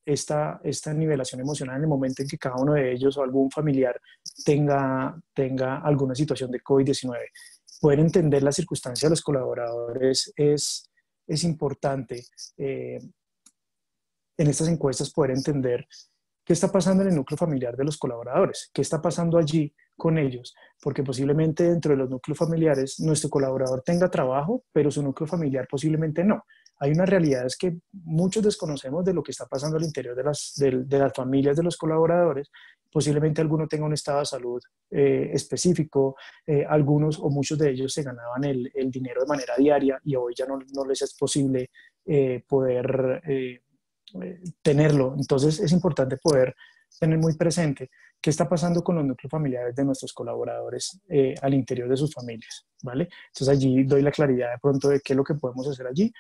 [SPEAKER 1] esta nivelación emocional en el momento en que cada uno de ellos o algún familiar tenga alguna situación de COVID-19. Poder entender la circunstancia de los colaboradores es importante. En estas encuestas poder entender qué está pasando en el núcleo familiar de los colaboradores, qué está pasando allí con ellos, porque posiblemente dentro de los núcleos familiares nuestro colaborador tenga trabajo, pero su núcleo familiar posiblemente no. Hay unas realidades que muchos desconocemos de lo que está pasando al interior de las familias de los colaboradores. Posiblemente alguno tenga un estado de salud específico, algunos o muchos de ellos se ganaban el dinero de manera diaria y hoy ya no les es posible poder tenerlo. Entonces es importante poder tener muy presente qué está pasando con los núcleos familiares de nuestros colaboradores al interior de sus familias, ¿vale? Entonces allí doy la claridad de pronto de qué es lo que podemos hacer allí,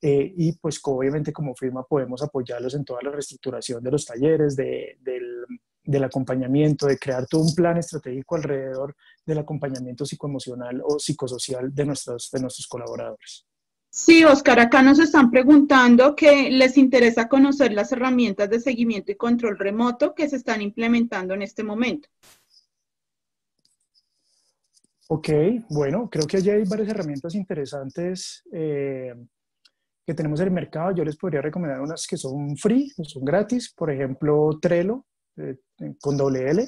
[SPEAKER 1] y pues obviamente como firma podemos apoyarlos en toda la reestructuración de los talleres, del acompañamiento, de crear todo un plan estratégico alrededor del acompañamiento psicoemocional o psicosocial de nuestros colaboradores.
[SPEAKER 2] Sí, Oscar, acá nos están preguntando que les interesa conocer las herramientas de seguimiento y control remoto que se están implementando en este momento.
[SPEAKER 1] Ok, bueno, creo que allí hay varias herramientas interesantes que tenemos en el mercado. Yo les podría recomendar unas que son free, que son gratis. Por ejemplo, Trello, con doble L.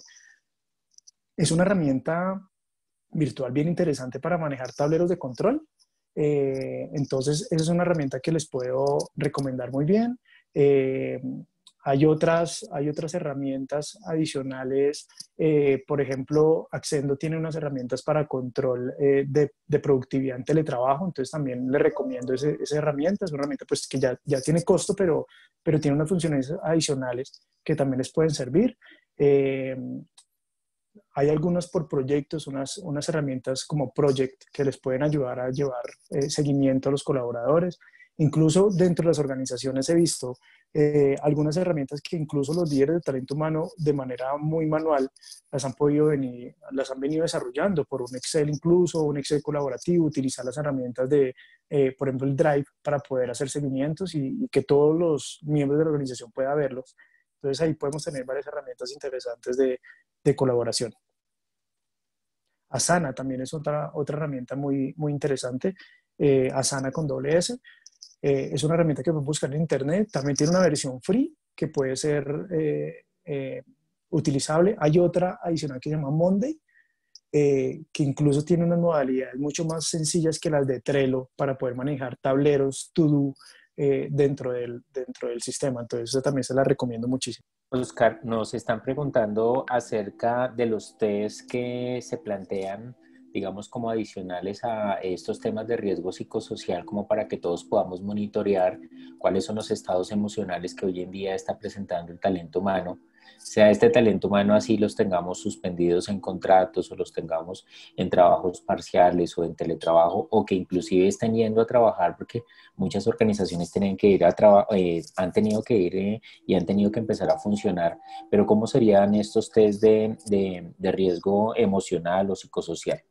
[SPEAKER 1] Es una herramienta virtual bien interesante para manejar tableros de control. Entonces, esa es una herramienta que les puedo recomendar muy bien. Hay otras herramientas adicionales. Por ejemplo, Accendo tiene unas herramientas para control de productividad en teletrabajo. Entonces, también les recomiendo esa herramienta. Es una herramienta pues, que ya tiene costo, pero tiene unas funciones adicionales que también les pueden servir. Hay algunas por proyectos, unas herramientas como Project que les pueden ayudar a llevar seguimiento a los colaboradores. Incluso dentro de las organizaciones he visto algunas herramientas que incluso los líderes de talento humano de manera muy manual las han venido desarrollando por un Excel, incluso un Excel colaborativo, utilizar las herramientas por ejemplo, el Drive para poder hacer seguimientos y que todos los miembros de la organización puedan verlos. Entonces ahí podemos tener varias herramientas interesantes de colaboración. Asana también es otra herramienta muy interesante. Asana con doble S. Es una herramienta que pueden buscar en internet. También tiene una versión free que puede ser utilizable. Hay otra adicional que se llama Monday, que incluso tiene unas modalidades mucho más sencillas que las de Trello para poder manejar tableros to-do dentro del sistema. Entonces, eso también se la recomiendo muchísimo.
[SPEAKER 3] Oscar, nos están preguntando acerca de los test que se plantean, digamos, como adicionales a estos temas de riesgo psicosocial, como para que todos podamos monitorear cuáles son los estados emocionales que hoy en día está presentando el talento humano. Sea este talento humano así los tengamos suspendidos en contratos o los tengamos en trabajos parciales o en teletrabajo, o que inclusive estén yendo a trabajar, porque muchas organizaciones tienen que ir han tenido que ir y han tenido que empezar a funcionar. Pero ¿cómo serían estos test de riesgo emocional o psicosocial?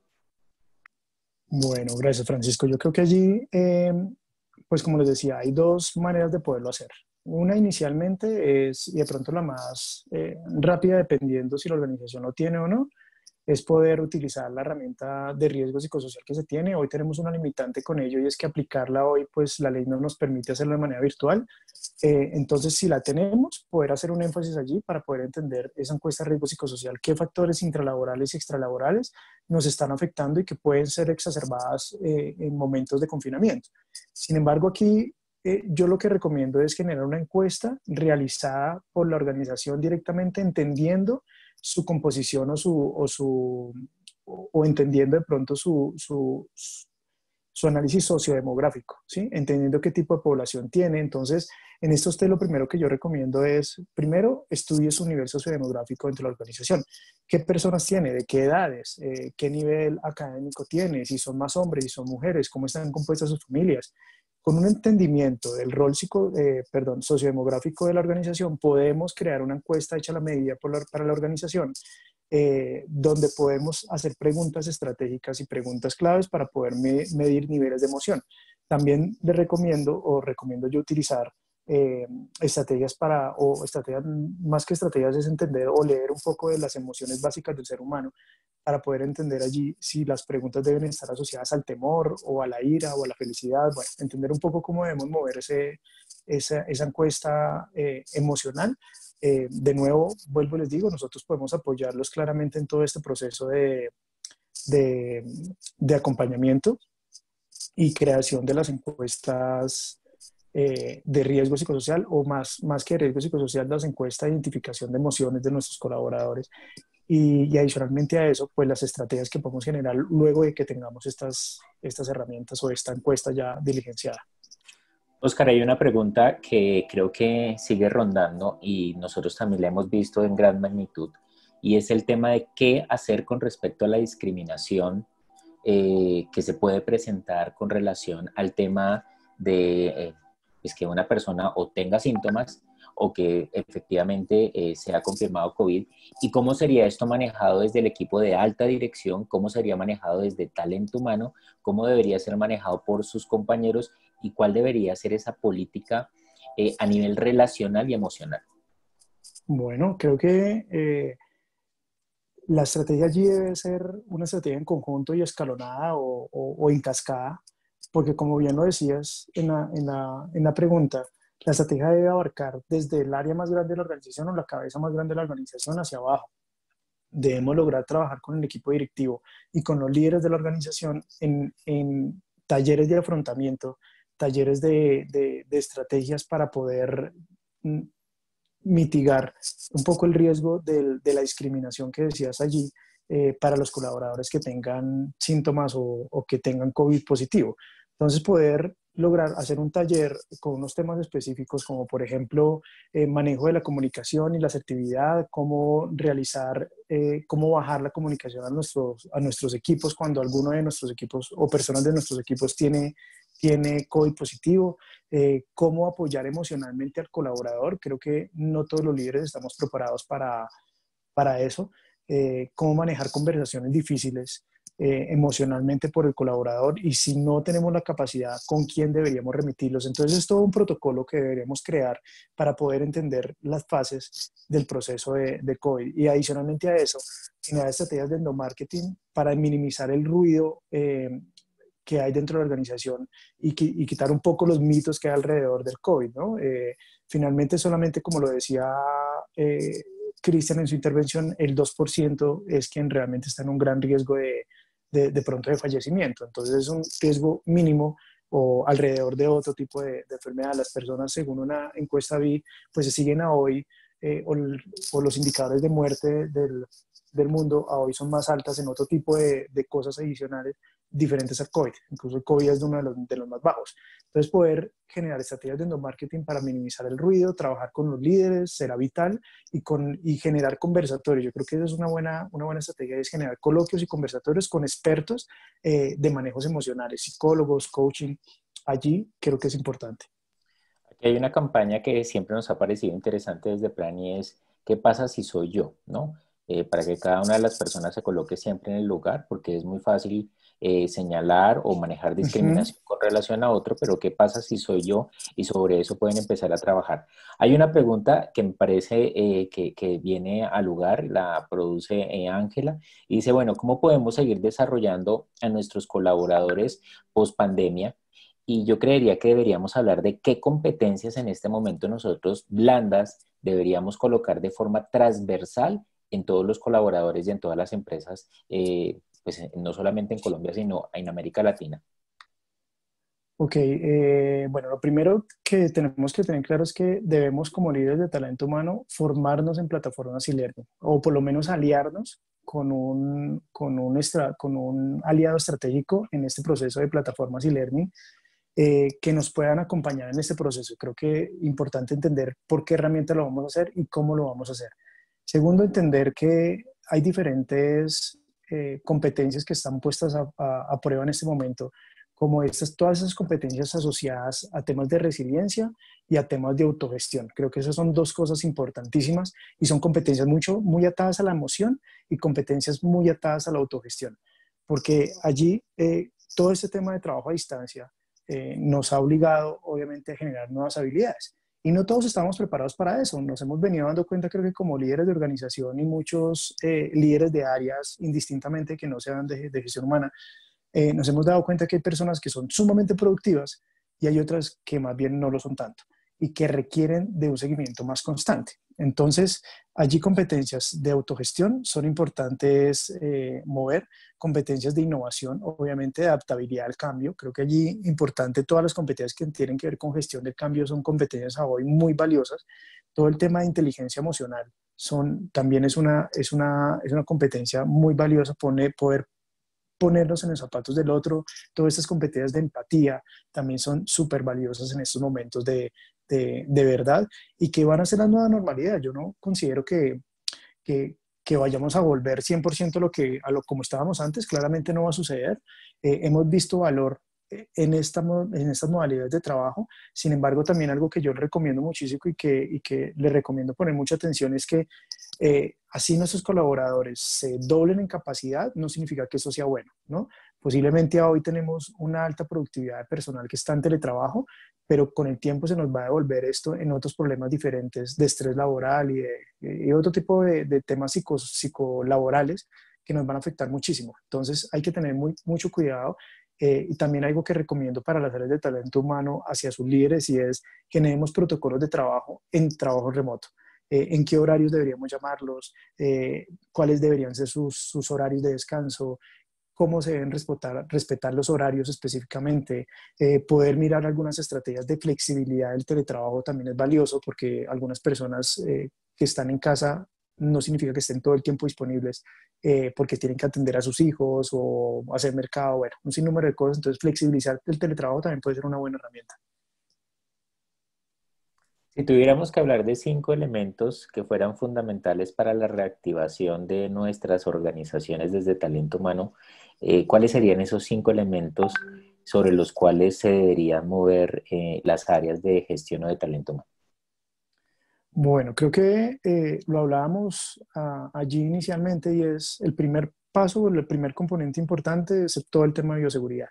[SPEAKER 1] Bueno, gracias, Francisco. Yo creo que allí, pues como les decía, hay dos maneras de poderlo hacer. Una inicialmente es, y de pronto la más rápida, dependiendo si la organización lo tiene o no, es poder utilizar la herramienta de riesgo psicosocial que se tiene. Hoy tenemos una limitante con ello y es que aplicarla hoy, pues la ley no nos permite hacerlo de manera virtual. Entonces, si la tenemos, poder hacer un énfasis allí para poder entender esa encuesta de riesgo psicosocial, qué factores intralaborales y extralaborales nos están afectando y que pueden ser exacerbadas en momentos de confinamiento. Sin embargo, aquí yo lo que recomiendo es generar una encuesta realizada por la organización directamente, entendiendo su composición o entendiendo de pronto su análisis sociodemográfico, ¿sí? Entendiendo qué tipo de población tiene. Entonces, en estos test lo primero que yo recomiendo es, primero, estudie su nivel sociodemográfico dentro de la organización. ¿Qué personas tiene? ¿De qué edades? ¿Qué nivel académico tiene? Si son más hombres, si son mujeres, cómo están compuestas sus familias. Con un entendimiento del rol sociodemográfico de la organización, podemos crear una encuesta hecha a la medida para la organización, donde podemos hacer preguntas estratégicas y preguntas claves para poder medir niveles de emoción. También les recomiendo yo utilizar estrategias más que estrategias es entender o leer un poco de las emociones básicas del ser humano para poder entender allí si las preguntas deben estar asociadas al temor o a la ira o a la felicidad. Bueno, entender un poco cómo debemos mover esa encuesta emocional. De nuevo, vuelvo y les digo, nosotros podemos apoyarlos claramente en todo este proceso de acompañamiento y creación de las encuestas de riesgo psicosocial, o más que riesgo psicosocial, las encuestas de identificación de emociones de nuestros colaboradores. Y adicionalmente a eso, pues las estrategias que podemos generar luego de que tengamos estas herramientas o esta encuesta ya diligenciada.
[SPEAKER 3] Oscar, hay una pregunta que creo que sigue rondando y nosotros también la hemos visto en gran magnitud, y es el tema de qué hacer con respecto a la discriminación que se puede presentar con relación al tema de es que una persona o tenga síntomas o que efectivamente sea confirmado COVID, y cómo sería esto manejado desde el equipo de alta dirección, cómo sería manejado desde talento humano, cómo debería ser manejado por sus compañeros y cuál debería ser esa política a nivel relacional y emocional.
[SPEAKER 1] Bueno, creo que la estrategia allí debe ser una estrategia en conjunto y escalonada o en cascada, porque como bien lo decías en la pregunta, la estrategia debe abarcar desde el área más grande de la organización o la cabeza más grande de la organización hacia abajo. Debemos lograr trabajar con el equipo directivo y con los líderes de la organización en talleres de afrontamiento, talleres de estrategias para poder mitigar un poco el riesgo de la discriminación que decías allí para los colaboradores que tengan síntomas o que tengan COVID positivo. Entonces, poder lograr hacer un taller con unos temas específicos como, por ejemplo, manejo de la comunicación y la asertividad, cómo realizar, cómo bajar la comunicación a nuestros equipos cuando alguno de nuestros equipos o personas de nuestros equipos tiene COVID positivo, cómo apoyar emocionalmente al colaborador. Creo que no todos los líderes estamos preparados para eso, cómo manejar conversaciones difíciles emocionalmente por el colaborador, y si no tenemos la capacidad, ¿con quién deberíamos remitirlos? Entonces es todo un protocolo que deberíamos crear para poder entender las fases del proceso de COVID. Y adicionalmente a eso, generar estrategias de endomarketing para minimizar el ruido que hay dentro de la organización y quitar un poco los mitos que hay alrededor del COVID, ¿no? Finalmente, solamente como lo decía Cristian en su intervención, el 2% es quien realmente está en un gran riesgo de pronto de fallecimiento. Entonces es un riesgo mínimo o alrededor de otro tipo de enfermedad. Las personas, según una encuesta vi, pues se siguen a hoy, o los indicadores de muerte del mundo a hoy son más altas en otro tipo de cosas adicionales diferentes al COVID. Incluso el COVID es uno de los más bajos. Entonces, poder generar estrategias de endomarketing para minimizar el ruido, trabajar con los líderes, será vital, y generar conversatorios. Yo creo que eso es una buena estrategia, es generar coloquios y conversatorios con expertos de manejos emocionales, psicólogos, coaching. Allí creo que es importante.
[SPEAKER 3] Aquí hay una campaña que siempre nos ha parecido interesante desde Plan y es ¿qué pasa si soy yo? ¿No? Para que cada una de las personas se coloque siempre en el lugar, porque es muy fácil señalar o manejar
[SPEAKER 1] Uh -huh.
[SPEAKER 3] discriminación con relación a otro, pero ¿qué pasa si soy yo? Y sobre eso pueden empezar a trabajar. Hay una pregunta que me parece que viene al lugar, la produce Ángela, y dice, bueno, ¿cómo podemos seguir desarrollando a nuestros colaboradores post pandemia? Y yo creería que deberíamos hablar de qué competencias en este momento nosotros blandas deberíamos colocar de forma transversal en todos los colaboradores y en todas las empresas, pues no solamente en Colombia, sino en América Latina.
[SPEAKER 1] Ok, bueno, lo primero que tenemos que tener claro es que debemos, como líderes de talento humano, formarnos en plataformas e-learning, o por lo menos aliarnos con un aliado estratégico en este proceso de plataformas e-learning, que nos puedan acompañar en este proceso. Creo que es importante entender por qué herramienta lo vamos a hacer y cómo lo vamos a hacer. Segundo, entender que hay diferentes competencias que están puestas a prueba en este momento, como todas esas competencias asociadas a temas de resiliencia y a temas de autogestión. Creo que esas son dos cosas importantísimas y son competencias muy atadas a la emoción y competencias muy atadas a la autogestión, porque allí todo este tema de trabajo a distancia nos ha obligado, obviamente, a generar nuevas habilidades. Y no todos estamos preparados para eso. Nos hemos venido dando cuenta, creo que como líderes de organización y muchos líderes de áreas, indistintamente que no sean de gestión humana, nos hemos dado cuenta que hay personas que son sumamente productivas y hay otras que más bien no lo son tanto y que requieren de un seguimiento más constante. Entonces, allí competencias de autogestión son importantes mover, competencias de innovación, obviamente de adaptabilidad al cambio. Creo que allí importante todas las competencias que tienen que ver con gestión del cambio son competencias a hoy muy valiosas. Todo el tema de inteligencia emocional también es una competencia muy valiosa, poder ponernos en los zapatos del otro. Todas estas competencias de empatía también son súper valiosas en estos momentos de verdad, y que van a ser la nueva normalidad. Yo no considero que vayamos a volver 100% a lo como estábamos antes. Claramente no va a suceder. Hemos visto valor en estas modalidades de trabajo. Sin embargo, también algo que yo le recomiendo muchísimo y que le recomiendo poner mucha atención es que así nuestros colaboradores se doblen en capacidad, no significa que eso sea bueno, ¿no? Posiblemente hoy tenemos una alta productividad de personal que está en teletrabajo, pero con el tiempo se nos va a devolver esto en otros problemas diferentes de estrés laboral y otro tipo de temas psicolaborales que nos van a afectar muchísimo. Entonces hay que tener mucho cuidado. Y también algo que recomiendo para las áreas de talento humano hacia sus líderes, y es generemos protocolos de trabajo en trabajo remoto. En qué horarios deberíamos llamarlos, cuáles deberían ser sus horarios de descanso, cómo se deben respetar los horarios específicamente. Poder mirar algunas estrategias de flexibilidad del teletrabajo también es valioso, porque algunas personas que están en casa no significa que estén todo el tiempo disponibles, porque tienen que atender a sus hijos o hacer mercado, bueno, un sinnúmero de cosas. Entonces, flexibilizar el teletrabajo también puede ser una buena herramienta.
[SPEAKER 3] Si tuviéramos que hablar de 5 elementos que fueran fundamentales para la reactivación de nuestras organizaciones desde talento humano, ¿cuáles serían esos 5 elementos sobre los cuales se deberían mover las áreas de gestión o de talento humano?
[SPEAKER 1] Bueno, creo que lo hablábamos allí inicialmente, y es el primer paso, el primer componente importante es todo el tema de bioseguridad.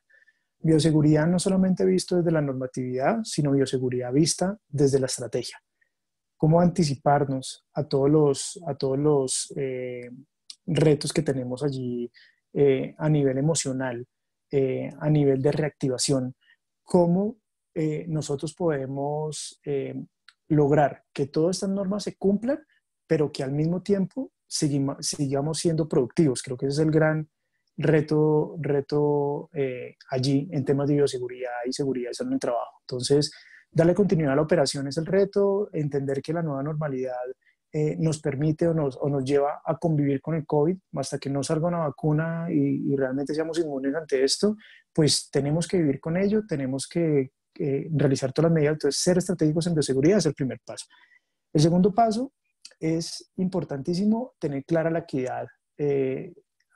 [SPEAKER 1] Bioseguridad no solamente visto desde la normatividad, sino bioseguridad vista desde la estrategia. Cómo anticiparnos a todos los retos que tenemos allí a nivel emocional, a nivel de reactivación. Cómo nosotros podemos lograr que todas estas normas se cumplan, pero que al mismo tiempo sigamos siendo productivos. Creo que ese es el gran reto allí en temas de bioseguridad y seguridad en el trabajo. Entonces, darle continuidad a la operación es el reto, entender que la nueva normalidad nos permite o nos lleva a convivir con el COVID hasta que no salga una vacuna y realmente seamos inmunes ante esto, pues tenemos que vivir con ello, tenemos que realizar todas las medidas. Entonces, ser estratégicos en bioseguridad es el primer paso. El segundo paso es importantísimo tener clara la equidad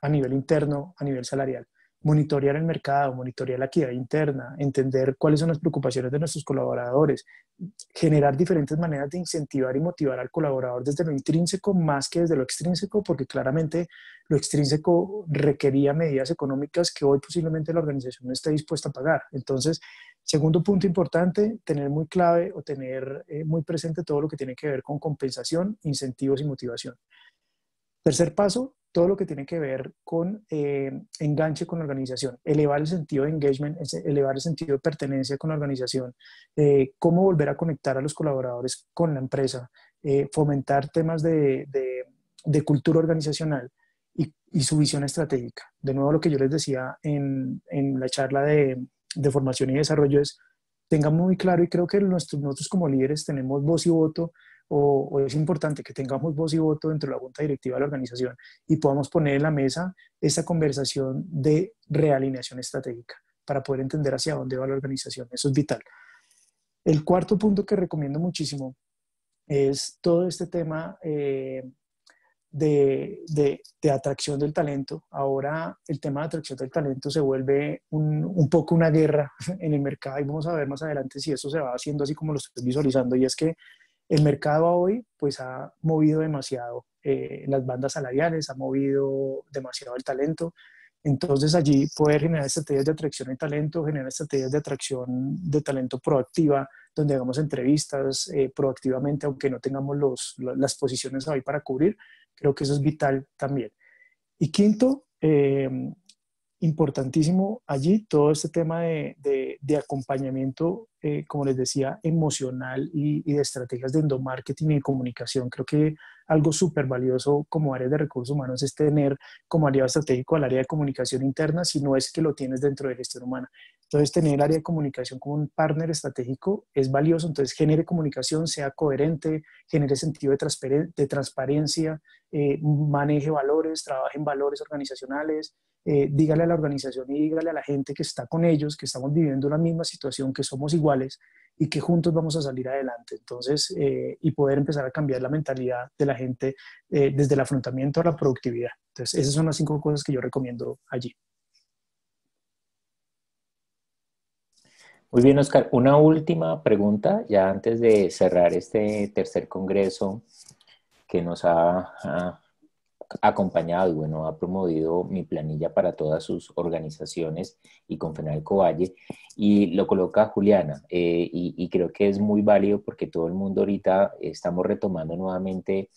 [SPEAKER 1] a nivel interno, a nivel salarial. Monitorear el mercado, monitorear la equidad interna, entender cuáles son las preocupaciones de nuestros colaboradores, generar diferentes maneras de incentivar y motivar al colaborador desde lo intrínseco más que desde lo extrínseco, porque claramente lo extrínseco requería medidas económicas que hoy posiblemente la organización no esté dispuesta a pagar. Entonces, segundo punto importante, tener muy clave o tener muy presente todo lo que tiene que ver con compensación, incentivos y motivación. Tercer paso, todo lo que tiene que ver con enganche con la organización, elevar el sentido de engagement, elevar el sentido de pertenencia con la organización, cómo volver a conectar a los colaboradores con la empresa, fomentar temas de cultura organizacional y su visión estratégica. De nuevo, lo que yo les decía en la charla de formación y desarrollo es, tengamos muy claro, y creo que nosotros como líderes tenemos voz y voto, o es importante que tengamos voz y voto dentro de la junta directiva de la organización y podamos poner en la mesa esa conversación de realineación estratégica para poder entender hacia dónde va la organización. Eso es vital. El cuarto punto que recomiendo muchísimo es todo este tema de atracción del talento. Ahora el tema de atracción del talento se vuelve un poco una guerra en el mercado y vamos a ver más adelante si eso se va haciendo así como lo estoy visualizando, y es que el mercado hoy pues ha movido demasiado las bandas salariales, ha movido demasiado el talento. Entonces allí poder generar estrategias de atracción de talento, generar estrategias de atracción de talento proactiva, donde hagamos entrevistas proactivamente, aunque no tengamos las posiciones hoy para cubrir, creo que eso es vital también. Y quinto, importantísimo allí todo este tema de acompañamiento, como les decía, emocional y de estrategias de endomarketing y comunicación. Creo que algo súper valioso como área de recursos humanos es tener como aliado estratégico al área de comunicación interna, si no es que lo tienes dentro de gestión humana. Entonces, tener el área de comunicación como un partner estratégico es valioso. Entonces, genere comunicación, sea coherente, genere sentido de transparencia, maneje valores, trabaje en valores organizacionales, dígale a la organización y dígale a la gente que está con ellos, que estamos viviendo la misma situación, que somos iguales y que juntos vamos a salir adelante. Entonces, y poder empezar a cambiar la mentalidad de la gente desde el afrontamiento a la productividad. Entonces, esas son las 5 cosas que yo recomiendo allí.
[SPEAKER 3] Muy bien, Oscar. Una última pregunta, ya antes de cerrar este tercer congreso que nos ha acompañado y bueno, ha promovido Mi Planilla para todas sus organizaciones y con Fenalco Valle, y lo coloca Juliana, y creo que es muy válido porque todo el mundo ahorita estamos retomando nuevamente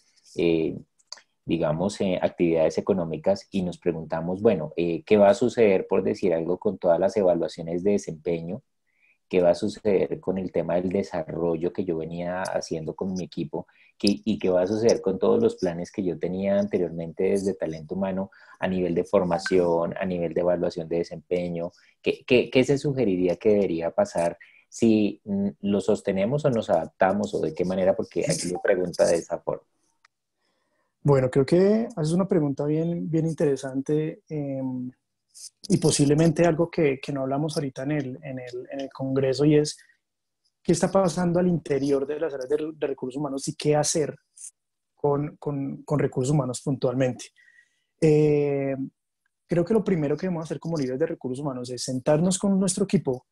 [SPEAKER 3] digamos, actividades económicas y nos preguntamos, bueno, ¿qué va a suceder, por decir algo, con todas las evaluaciones de desempeño? ¿Qué va a suceder con el tema del desarrollo que yo venía haciendo con mi equipo? ¿Y qué va a suceder con todos los planes que yo tenía anteriormente desde talento humano a nivel de formación, a nivel de evaluación de desempeño? ¿Qué se sugeriría que debería pasar si lo sostenemos o nos adaptamos o de qué manera? Porque aquí le pregunta de esa forma.
[SPEAKER 1] Bueno, creo que haces una pregunta bien interesante y posiblemente algo que no hablamos ahorita en el Congreso, y es qué está pasando al interior de las áreas de recursos humanos y qué hacer con recursos humanos puntualmente. Creo que lo primero que debemos hacer como líderes de recursos humanos es sentarnos con nuestro equipo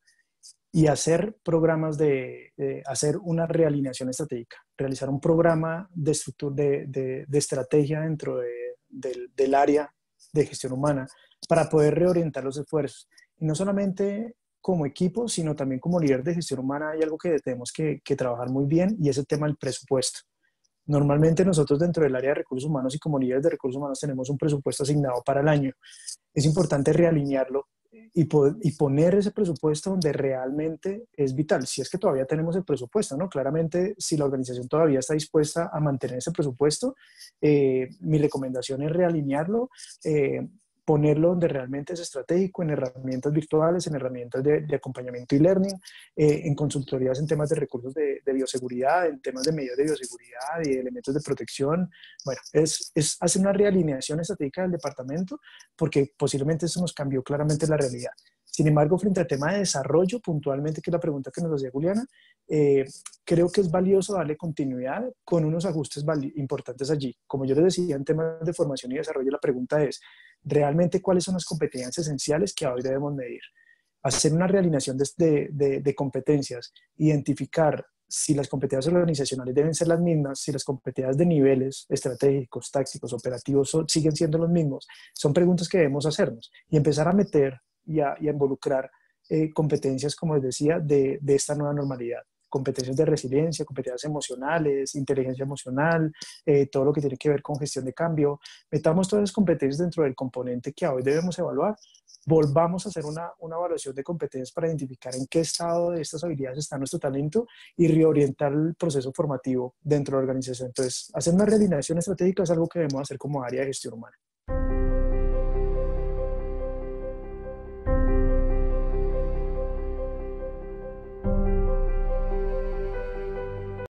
[SPEAKER 1] y hacer programas hacer una realineación estratégica, realizar un programa de estrategia dentro del área de gestión humana para poder reorientar los esfuerzos. Y no solamente como equipo, sino también como líder de gestión humana hay algo que tenemos que trabajar muy bien y es el tema del presupuesto. Normalmente nosotros dentro del área de recursos humanos y como líderes de recursos humanos tenemos un presupuesto asignado para el año. Es importante realinearlo y poner ese presupuesto donde realmente es vital. Si es que todavía tenemos el presupuesto, ¿no? Claramente, si la organización todavía está dispuesta a mantener ese presupuesto, mi recomendación es realinearlo, ponerlo donde realmente es estratégico, en herramientas virtuales, en herramientas de acompañamiento y learning, en consultorías en temas de recursos de bioseguridad, en temas de medidas de bioseguridad y elementos de protección. Bueno, es hacer una realineación estratégica del departamento porque posiblemente eso nos cambió claramente la realidad. Sin embargo, frente al tema de desarrollo, puntualmente, que es la pregunta que nos hacía Juliana, creo que es valioso darle continuidad con unos ajustes importantes allí. Como yo les decía, en temas de formación y desarrollo, la pregunta es, ¿realmente cuáles son las competencias esenciales que hoy debemos medir? Hacer una realineación de competencias, identificar si las competencias organizacionales deben ser las mismas, si las competencias de niveles estratégicos, tácticos, operativos siguen siendo los mismos, son preguntas que debemos hacernos y empezar a meter y a involucrar competencias, como les decía, de esta nueva normalidad. Competencias de resiliencia, competencias emocionales, inteligencia emocional, todo lo que tiene que ver con gestión de cambio. Metamos todas las competencias dentro del componente que hoy debemos evaluar. Volvamos a hacer una evaluación de competencias para identificar en qué estado de estas habilidades está nuestro talento y reorientar el proceso formativo dentro de la organización. Entonces, hacer una realineación estratégica es algo que debemos hacer como área de gestión humana.